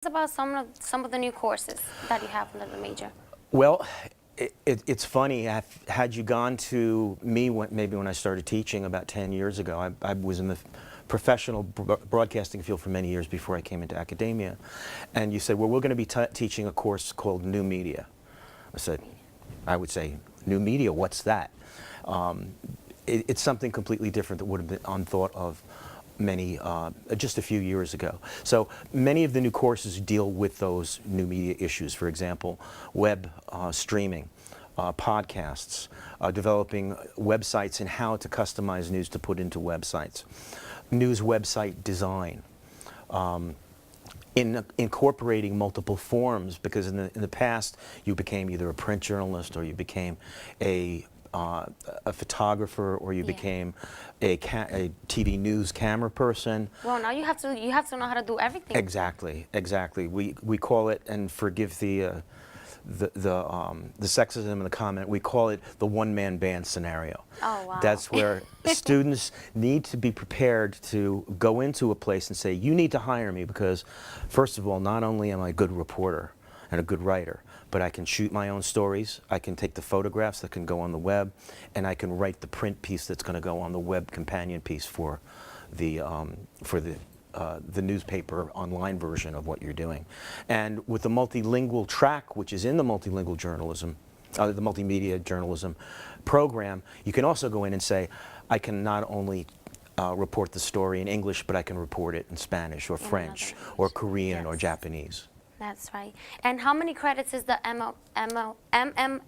About some of the new courses that you have under the major. Well, it's funny. Had you gone to me maybe when I started teaching about 10 years ago, I was in the professional broadcasting field for many years before I came into academia, and you said, well, we're going to be teaching a course called New Media. I would say, New Media, what's that? It's something completely different that would have been unthought of just a few years ago. So many of the new courses deal with those new media issues. For example, web streaming, podcasts, developing websites and how to customize news to put into websites, news website design, incorporating multiple forms, because in the past you became either a print journalist or you became a photographer, or you became a TV news camera person. Well, now you have to know how to do everything. Exactly, exactly. We call it, and forgive the sexism in the comment, we call it the one-man band scenario. Oh, wow. That's where students need to be prepared to go into a place and say, you need to hire me because, first of all, not only am I a good reporter and a good writer, but I can shoot my own stories, I can take the photographs that can go on the web, and I can write the print piece that's going to go on the web companion piece for the newspaper online version of what you're doing. And with the multilingual track, which is in the multilingual journalism, the multimedia journalism program, you can also go in and say, I can not only report the story in English, but I can report it in Spanish or French or Korean or Japanese. That's right. And how many credits is the MMJ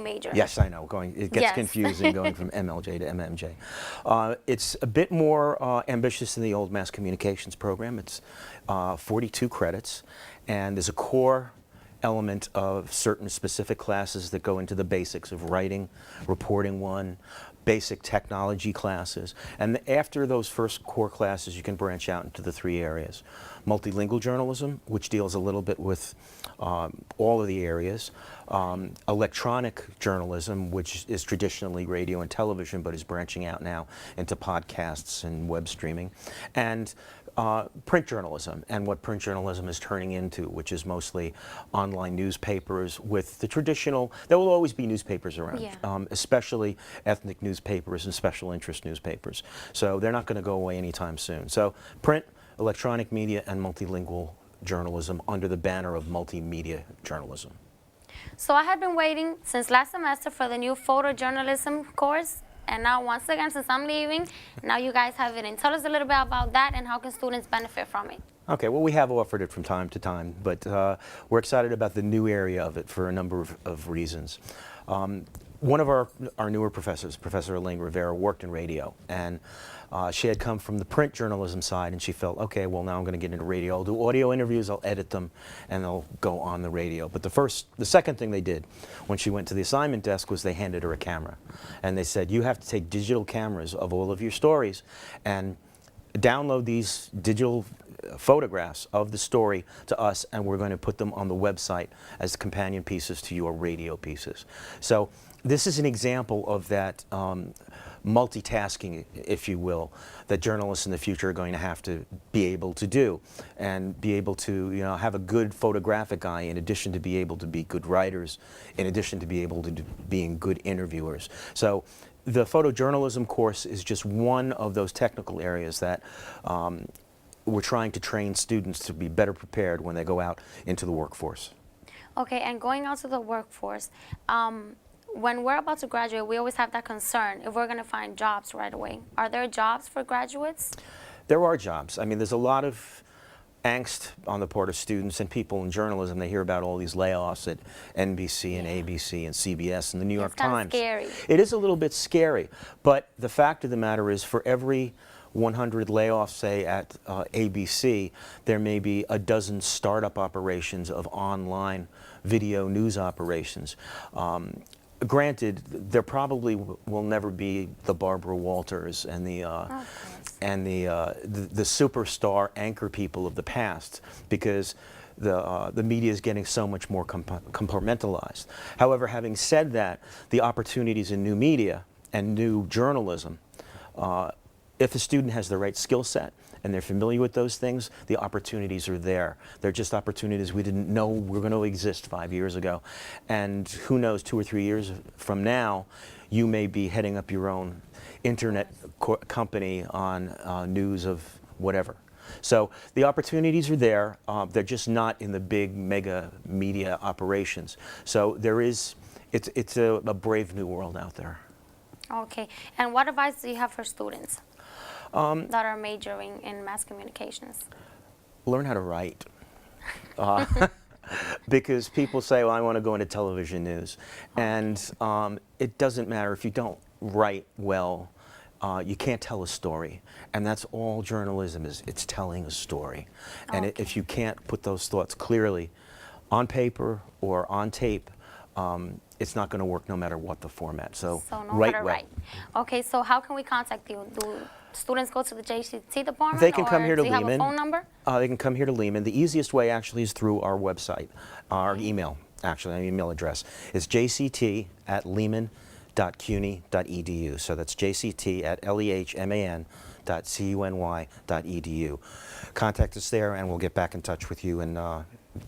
major? Yes, I know. It gets confusing going from MLJ to MMJ. It's a bit more ambitious than the old mass communications program. It's 42 credits, and there's a core element of certain specific classes that go into the basics of writing, reporting one, basic technology classes. And after those first core classes, you can branch out into the three areas. Multilingual journalism, which deals a little bit with all of the areas. Electronic journalism, which is traditionally radio and television, but is branching out now into podcasts and web streaming. And print journalism, and what print journalism is turning into, which is mostly online newspapers with the traditional, there will always be newspapers around, especially ethnic newspapers and special interest newspapers. So they're not going to go away anytime soon. So print, electronic media, and multilingual journalism under the banner of multimedia journalism. So I had been waiting since last semester for the new photojournalism course. And now, once again, since I'm leaving, now you guys have it. And tell us a little bit about that and how can students benefit from it. Okay, well, we have offered it from time to time, but we're excited about the new area of it for a number of reasons. One of our newer professors, Professor Elaine Rivera, worked in radio, and she had come from the print journalism side, and she felt, okay, well, now I'm going to get into radio. I'll do audio interviews, I'll edit them, and they'll go on the radio. But the second thing they did when she went to the assignment desk was they handed her a camera. And they said, you have to take digital cameras of all of your stories and download these digital photographs of the story to us, and we're going to put them on the website as companion pieces to your radio pieces. So this is an example of that multitasking, if you will, that journalists in the future are going to have to be able to do, and be able to, have a good photographic eye in addition to be able to be good writers, in addition to be able to being good interviewers. So the photojournalism course is just one of those technical areas that we're trying to train students to be better prepared when they go out into the workforce. Okay, and going out to the workforce, when we're about to graduate, we always have that concern if we're going to find jobs right away. Are there jobs for graduates? There are jobs. I mean, there's a lot of angst on the part of students and people in journalism. They hear about all these layoffs at NBC and ABC and CBS and the New York Times. It's kind of scary. It is a little bit scary, but the fact of the matter is, for every 100 layoffs, say, at ABC, there may be a dozen startup operations of online video news operations. Granted, there probably will never be the Barbara Walters and the superstar anchor people of the past, because the media is getting so much more compartmentalized. However, having said that, the opportunities in new media and new journalism, if a student has the right skill set and they're familiar with those things, the opportunities are there. They're just opportunities we didn't know were going to exist 5 years ago. And who knows, 2 or 3 years from now, you may be heading up your own internet company on news of whatever. So the opportunities are there. They're just not in the big mega media operations. So there is, it's a brave new world out there. Okay. And what advice do you have for students that are majoring in mass communications? Learn how to write. Because people say, well, I want to go into television news. And it doesn't matter if you don't write well. You can't tell a story, and that's all journalism is. It's telling a story. And if you can't put those thoughts clearly on paper or on tape, it's not going to work no matter what the format. So write well. Write. Okay, so how can we contact you? Do students go to the JCT department? They can come here to Lehman. Do you have a phone number? They can come here to Lehman. The easiest way actually is through our website, our email, actually, our email address is jct@lehman.cuny.edu. So that's jct@lehman.cuny.edu. Contact us there and we'll get back in touch with you and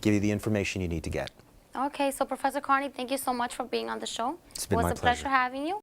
give you the information you need to get. Okay, so Professor Carney, thank you so much for being on the show. It's been my pleasure. It was a pleasure having you.